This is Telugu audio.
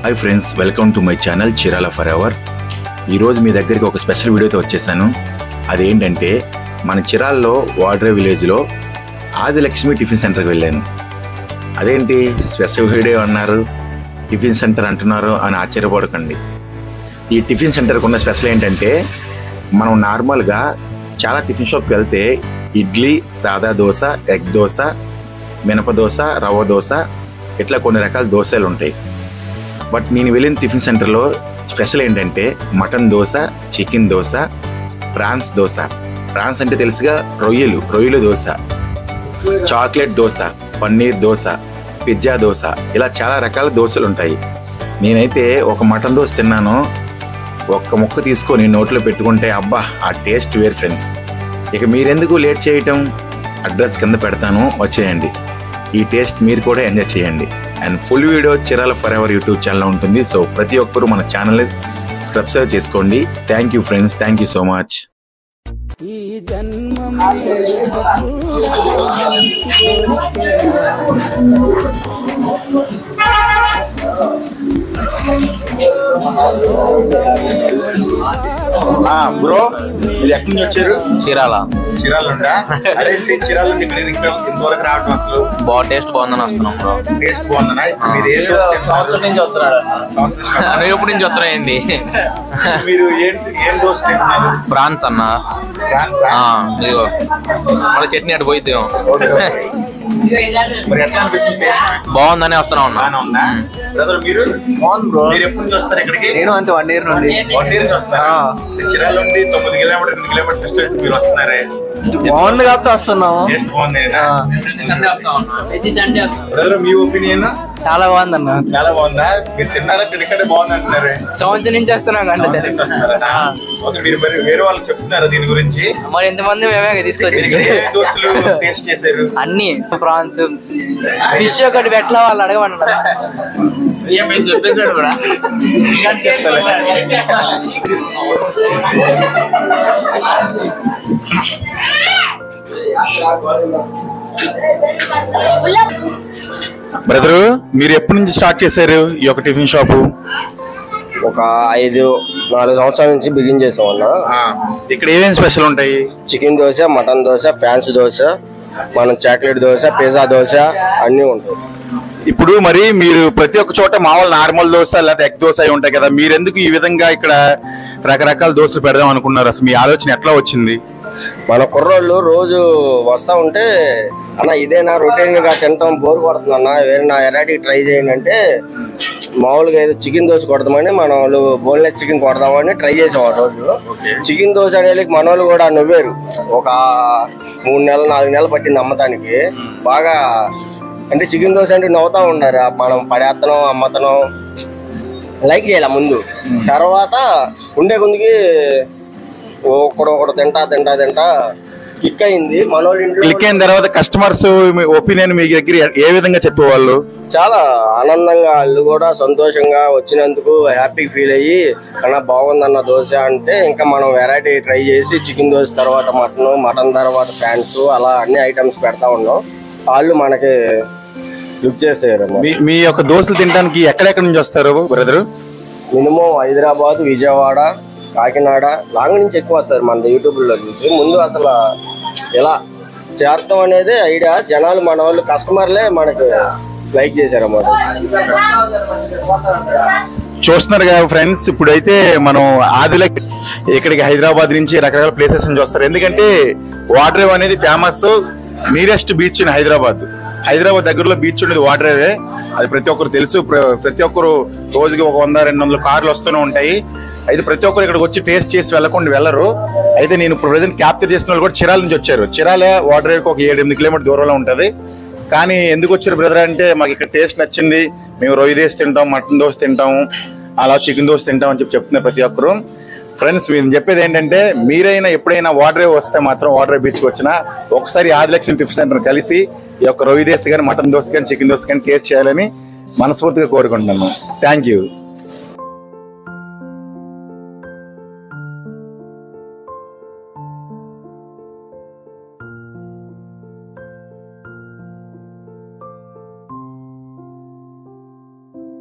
Hi friends, welcome to my channel Chirala forever. ఈరోజు మీ దగ్గరికి ఒక స్పెషల్ వీడియోతో వచ్చేసాను. అదేంటంటే మన చిరాల్లో వాడ్రే విలేజ్లో ఆదిలక్ష్మి టిఫిన్ సెంటర్కి వెళ్ళాను. అదేంటి స్పెషల్ వీడియో అన్నారు, టిఫిన్ సెంటర్ అంటున్నారు అని ఆశ్చర్యపడకండి. ఈ టిఫిన్ సెంటర్కి ఉన్న స్పెషల్ ఏంటంటే మనం నార్మల్గా చాలా టిఫిన్ షాప్కి వెళ్తే ఇడ్లీ, సాదా దోశ, ఎగ్ దోశ, మినప దోశ, రవ్వ దోశ ఇట్లా కొన్ని రకాల దోశలు ఉంటాయి. బట్ నేను వెళ్ళిన టిఫిన్ సెంటర్లో స్పెషల్ ఏంటంటే mutton dosa, chicken dosa, prawns dosa. Prawns అంటే తెలుసుగా, రొయ్యలు దోశ, చాక్లెట్ దోశ, పన్నీర్ దోశ, పిజ్జా దోశ, ఇలా చాలా రకాల దోశలు ఉంటాయి. నేనైతే ఒక మటన్ దోశ తిన్నాను. ఒక్క ముక్క తీసుకొని నోట్లో పెట్టుకుంటే అబ్బా ఆ టేస్ట్ వేరు ఫ్రెండ్స్. ఇక మీరెందుకు లేట్ చేయటం, అడ్రస్ కింద పెడతాను, వచ్చేయండి. ఈ టేస్ట్ మీరు కూడా ఎంజాయ్ చేయండి. And full video Chirala forever YouTube channel ఉంటుంది. సో ప్రతి ఒక్కరూ మన ఛానల్ సబ్స్క్రైబ్ చేసుకోండి. Thank you friends, thank you so much. Bro, మీరు ఎక్కడి నుంచి వచ్చారు? చీరాల ఉందా? అదేంటి చీరాల ఇంతవరకు రావటం అసలు? బాగా టేస్ట్ బాగుందని వస్తున్నాం బ్రో. టేస్ట్ బాగుందనా? సంవత్సరం నుంచి వస్తున్నాడు, ఎప్పటి నుంచి వస్తున్నాయండి. మీరు ఏం దోశ తింటున్నారు? ప్రాన్స్ అన్న, ఇదిగో మన చట్నీ అటు పోయిద్ది. మరి ఎట్లా అనిపిస్తుంది? బాగుందని వస్తున్నా ఉన్నా. మీరు ఎప్పటి నుంచి వస్తారు ఇక్కడికి? నేను అంతే 1 year నుండి. 1 year నుంచి వస్తారా? చిరాల నుండి 9 కిలోమీటర్ 8 కిలోమీటర్ డిస్టెన్స్ మీరు వస్తున్నారే. బాగుంది కాబట్టి వస్తున్నాము. బ్రదర్, మీ ఒపీనియన్? చాలా బాగుంది అన్న. చాలా బాగుందా? మీరు తిన్నారా? తినకంటే బాగుంది అంటున్నారు. సంవత్సరం నుంచి వస్తున్నాం కంటే. మీరు మరి వేరే వాళ్ళకి చెప్తున్నారా దీని గురించి? మరి ఎంతమంది మేమే తీసుకొచ్చి దోస్తులు టేస్ట్ చేశారు? అన్ని ప్రాన్స్, ఫిష్ ఒకటి పెట్టలా వాళ్ళు అడగమన్నారు. చెప్పేశాడు కూడా. బ్రదరు, మీరు ఎప్పటి నుంచి స్టార్ట్ చేశారు ఈ యొక్క టిఫిన్ షాపు? ఒక 4 సంవత్సరాల నుంచి బిగిన్ చేసాం అన్న. ఇక్కడ ఏమేమి స్పెషల్ ఉంటాయి? Chicken dosa, mutton dosa, fans dosa, మన చాక్లెట్ దోశ, పిజ్జా దోశ అన్నీ ఉంటాయి. ఇప్పుడు మరి మీరు ప్రతి ఒక్క చోట మామూలు నార్మల్ దోశ లేదా ఎగ్ దోశ అయి ఉంటాయి కదా, మీరెందుకు ఈ విధంగా ఇక్కడ రకరకాల దోశలు పెడదాం అనుకున్నారు? అసలు మీ ఆలోచన ఎట్లా వచ్చింది? మన కుర్రోళ్ళు రోజు వస్తా ఉంటే అన్న ఇదేనా రొటీన్ గా తింటాం, బోర్ కొడుతుంది అన్న, వేరే నా వెరైటీ ట్రై చేయండి అంటే మామూలుగా ఏదో చికెన్ దోశ కొడదామని మన వాళ్ళు బోన్లెస్ చికెన్ కొడదామని ట్రై చేసాం. ఆ రోజు చికెన్ దోశ అనేది మన వాళ్ళు కూడా నవ్వారు. ఒక 3 నెలలు 4 నెలలు పట్టింది అమ్మటానికి. బాగా అంటే చికెన్ దోశ అంటే నవ్వుతా ఉన్నారు, మనం పడేత్తనం అమ్మతనం లైక్ చేయాల ముందు. తర్వాత ఉండే కొందికి ఒకడు తింటా క్లిక్ అయింది. మన వాళ్ళు ఇంట్లో క్లిక్ అయిన తర్వాత కస్టమర్స్ ఒపీనియన్ మీ దగ్గర ఏ విధంగా చెప్పేవాళ్ళు? చాలా ఆనందంగా, వాళ్ళు కూడా సంతోషంగా వచ్చినందుకు హ్యాపీ ఫీల్ అయ్యి అన్న బాగుందన్న దోశ అంటే ఇంకా మనం వెరైటీ ట్రై చేసి చికెన్ దోశ తర్వాత మటన్ తర్వాత ఫ్యాన్స్ అలా అన్ని ఐటమ్స్ పెడతా ఉన్నాం. వాళ్ళు మనకి లుక్ చేసారు. మీ యొక్క దోశలు తినడానికి ఎక్కడెక్కడ నుంచి వస్తారు brother? Minimum Hyderabad, Vijayawada, Kakinada long నుంచి ఎక్కువ వస్తారు మన యూట్యూబ్లో చూసి. ముందు అసలు ఎలా చేస్తాం అనేది ఐడియా జనాలు మన వాళ్ళు కస్టమర్లే మనకు లైక్ చేశారు అన్నమాట. చూస్తున్నారు కదా ఫ్రెండ్స్, ఇప్పుడైతే మనం ఆదిలక్ష్మి ఇక్కడికి హైదరాబాద్ నుంచి రకరకాల ప్లేసెస్ నుంచి వస్తారు. ఎందుకంటే వాటర్ వేవ్ అనేది famous, nearest beach in Hyderabad దగ్గరలో బీచ్ ఉండేది వాటర్ వేవ్. అది ప్రతి ఒక్కరు తెలుసు. ప్రతి ఒక్కరు రోజుకి 100-200 కార్లు వస్తూనే ఉంటాయి. అయితే ప్రతి ఒక్కరు ఇక్కడికి వచ్చి టేస్ట్ చేసి వెళ్ళరు. అయితే నేను ప్రజెంట్ క్యాప్చర్ చేసిన వాళ్ళు కూడా చిరాల నుంచి వచ్చారు. చిరాల వాటర్ వేవ్కి ఒక 7-8 కిలోమీటర్ దూరంలో ఉంటుంది. కానీ ఎందుకు వచ్చారు బ్రదర్ అంటే మాకు ఇక్కడ టేస్ట్ నచ్చింది, మేము రొయ్య దోశ తింటాం, మటన్ దోశ తింటాము, అలా చికెన్ దోశ తింటాం అని చెప్తున్నారు ప్రతి ఒక్కరు. ఫ్రెండ్స్, మీరు చెప్పేది ఏంటంటే మీరైనా ఎప్పుడైనా వాటర్ వేవ్ వస్తే మాత్రం వాటర్ వేవ్ బీచ్కి వచ్చినా ఒకసారి ఆదిలక్ష్మి టిఫిన్ సెంటర్ కలిసి ఈ యొక్క రొయ్య దోశ కానీ, మటన్ దోశ కానీ, చికెన్ దోశ కానీ టేస్ట్ చేయాలని మనస్ఫూర్తిగా కోరుకుంటున్నాను. Thank you.